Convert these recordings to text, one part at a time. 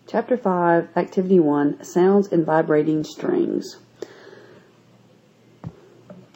Chapter 5, Activity 1, Sounds and Vibrating Strings.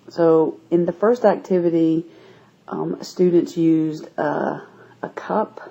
So in the first activity, students used a cup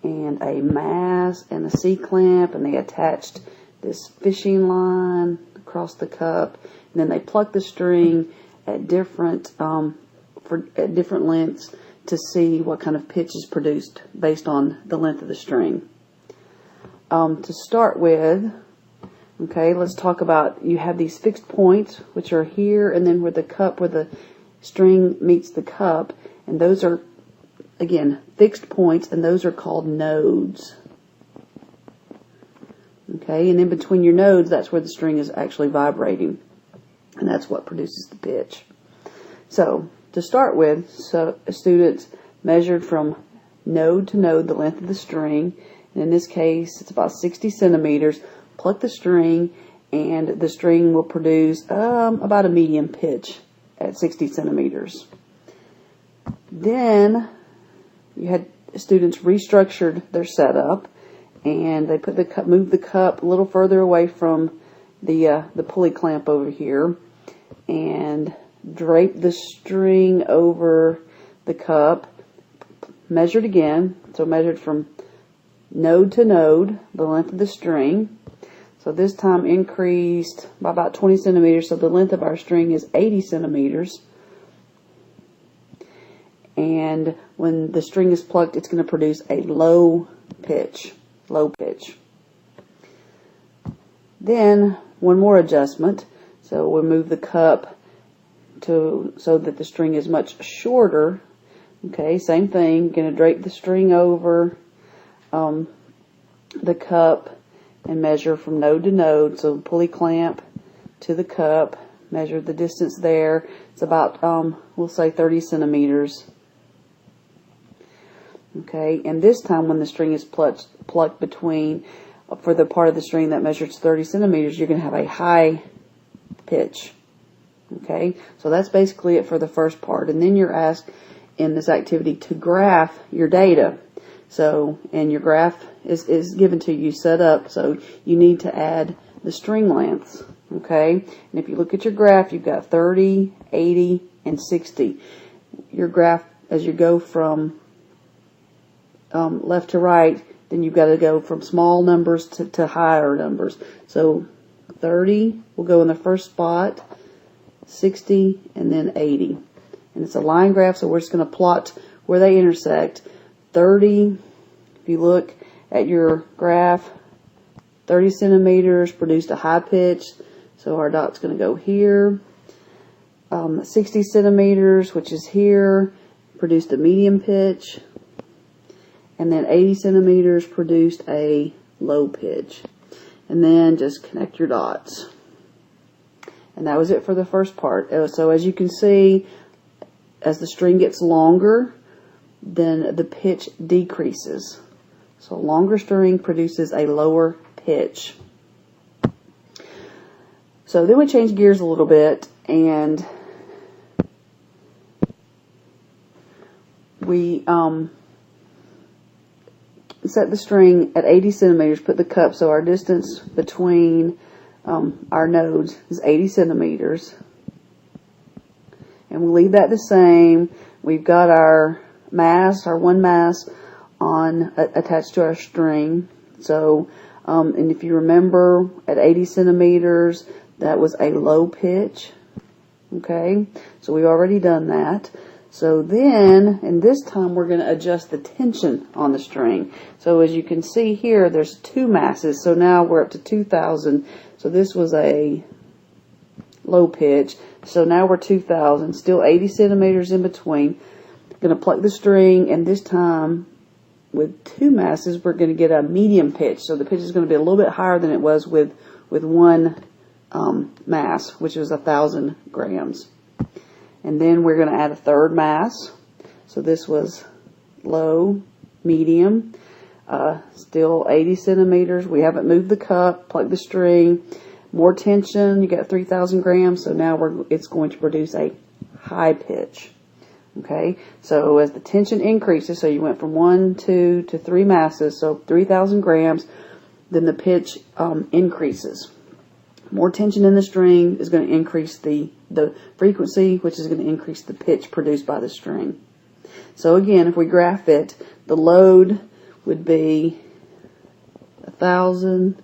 and a mass and a C-clamp, and they attached this fishing line across the cup, and then they plucked the string at different lengths to see what kind of pitch is produced based on the length of the string. To start with, okay, let's talk about, you have these fixed points, which are here, and then where the string meets the cup, and those are, again, fixed points, and those are called nodes. Okay, and in between your nodes, that's where the string is actually vibrating, and that's what produces the pitch. So, to start with, students measured from node to node the length of the string, and in this case, it's about 60 centimeters. Pluck the string, and the string will produce about a medium pitch at 60 centimeters. Then, you had students restructured their setup, and they moved the cup a little further away from the pulley clamp over here, and draped the string over the cup. Measured again, so measured from node to node, the length of the string. So this time increased by about 20 centimeters, so the length of our string is 80 centimeters. And when the string is plucked, it's going to produce a low pitch. Then, one more adjustment. So we'll move the cup so that the string is much shorter. Okay, same thing. Going to drape the string over the cup and measure from node to node. So pulley clamp to the cup, measure the distance there. It's about, we'll say 30 centimeters. Okay, and this time when the string is plucked between, for the part of the string that measures 30 centimeters, you're going to have a high pitch. Okay, so that's basically it for the first part. And then you're asked in this activity to graph your data. So, and your graph is given to you set up, so you need to add the string lengths. Okay, and if you look at your graph, you've got 30, 80, and 60. Your graph, as you go from left to right, then you've got to go from small numbers to higher numbers. So 30 will go in the first spot, 60, and then 80. And it's a line graph, so we're just going to plot where they intersect. 30, if you look at your graph, 30 centimeters produced a high pitch, so our dot's going to go here. 60 centimeters, which is here, produced a medium pitch. And then 80 centimeters produced a low pitch. And then just connect your dots. And that was it for the first part. So as you can see, as the string gets longer, then the pitch decreases. So longer string produces a lower pitch. So then we change gears a little bit, and we set the string at 80 centimeters, put the cup, so our distance between our nodes is 80 centimeters. And we'll leave that the same. We've got our mass, our one mass, attached to our string. So, and if you remember, at 80 centimeters, that was a low pitch. Okay, so we've already done that. So then, and this time we're going to adjust the tension on the string. So as you can see here, there's two masses. So now we're up to 2,000. So this was a low pitch. So now we're 2,000, still 80 centimeters in between. Going to pluck the string, and this time with two masses, we're going to get a medium pitch. So the pitch is going to be a little bit higher than it was with one mass, which is 1,000 grams. And then we're going to add a third mass. So this was low, medium, still 80 centimeters. We haven't moved the cup, plugged the string. More tension, you got 3,000 grams. So now it's going to produce a high pitch. Okay, so as the tension increases, so you went from 1, 2 to 3 masses, so 3,000 grams, then the pitch increases. More tension in the string is going to increase the frequency, which is going to increase the pitch produced by the string. So again, if we graph it, the load would be 1,000,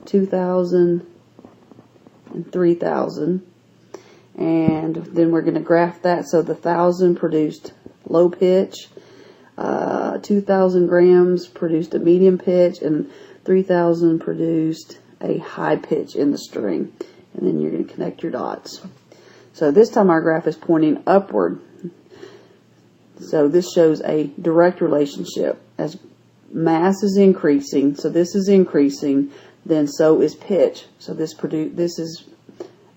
2,000, and 3,000. And then we're going to graph that. So the 1,000 produced low pitch, 2,000 grams produced a medium pitch, and 3,000 produced a high pitch in the string. And then you're going to connect your dots. So this time our graph is pointing upward. So this shows a direct relationship. As mass is increasing, so this is increasing, then so is pitch. So this is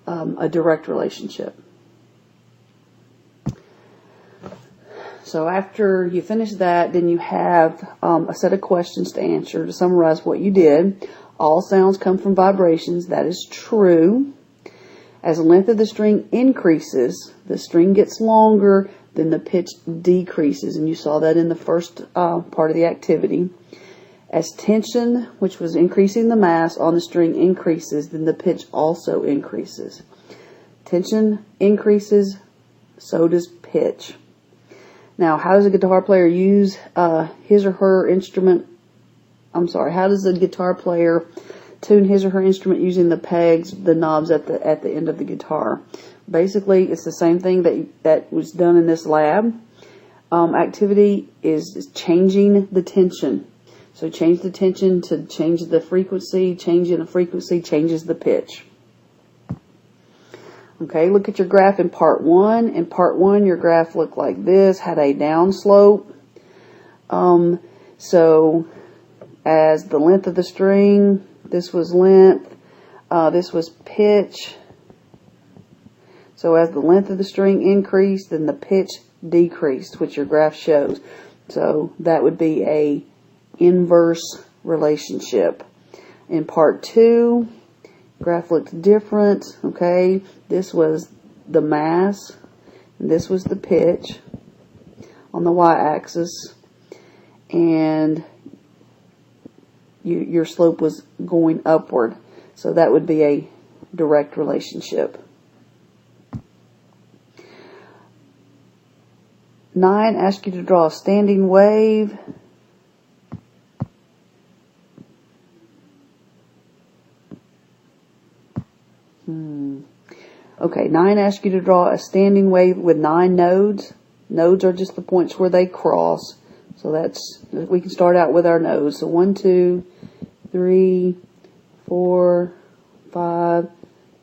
a direct relationship. So after you finish that, then you have a set of questions to answer to summarize what you did. All sounds come from vibrations. That is true. As the length of the string increases, the string gets longer, then the pitch decreases. And you saw that in the first part of the activity. As tension, which was increasing the mass on the string, increases, then the pitch also increases. Tension increases, so does pitch. Now, how does a guitar player use his or her instrument? How does a guitar player tune his or her instrument using the pegs, the knobs at the end of the guitar? Basically, it's the same thing that was done in this lab. Activity is changing the tension. So change the tension to change the frequency. Changing the frequency changes the pitch. Okay, look at your graph in part 1. In part 1, your graph looked like this, had a down slope. So as the length of the string, this was length, this was pitch. So as the length of the string increased, then the pitch decreased, which your graph shows. So that would be a inverse relationship. In part 2, graph looked different. Okay, this was the mass, and this was the pitch on the y-axis, and your slope was going upward. So that would be a direct relationship. 9 asks you to draw a standing wave. Okay, 9 asks you to draw a standing wave with 9 nodes. Nodes are just the points where they cross. So we can start out with our nodes. So 1, 2, 3, 4, 5,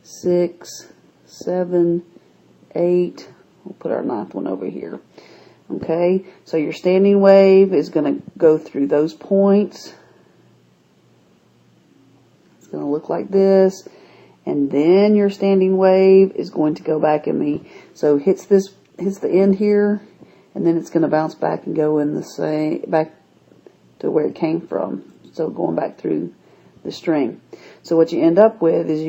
6, 7, 8. We'll put our 9th one over here. Okay, so your standing wave is going to go through those points. It's going to look like this. And then your standing wave is going to go back so hits the end here, and then it's going to bounce back and go in back to where it came from. So going back through the string. So what you end up with is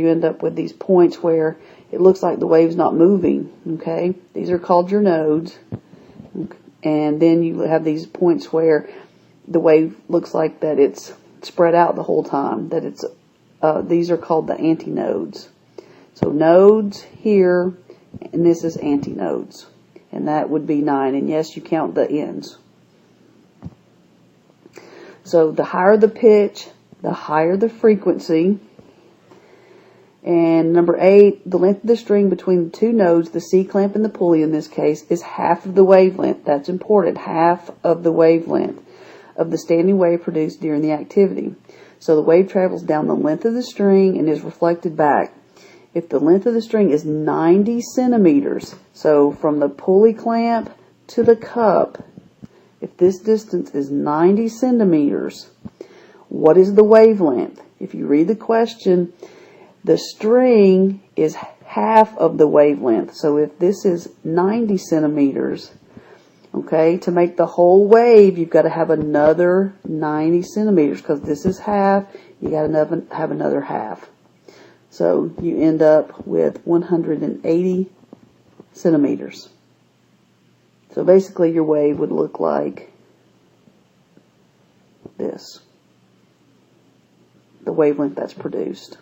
these points where it looks like the wave's not moving. Okay, these are called your nodes. And then you have these points where the wave looks like that it's spread out the whole time. These are called the antinodes. So nodes here, and this is antinodes. And that would be 9. And yes, you count the ends. So the higher the pitch, the higher the frequency. And number 8, the length of the string between the two nodes, the C clamp and the pulley in this case, is half of the wavelength. That's important. Half of the wavelength of the standing wave produced during the activity. So the wave travels down the length of the string and is reflected back. If the length of the string is 90 centimeters, so from the pulley clamp to the cup, if this distance is 90 centimeters, what is the wavelength? If you read the question, the string is half of the wavelength. So if this is 90 centimeters, okay, to make the whole wave, you've got to have another 90 centimeters because this is half. You got to have another half. So you end up with 180 centimeters. So basically your wave would look like this, the wavelength that's produced.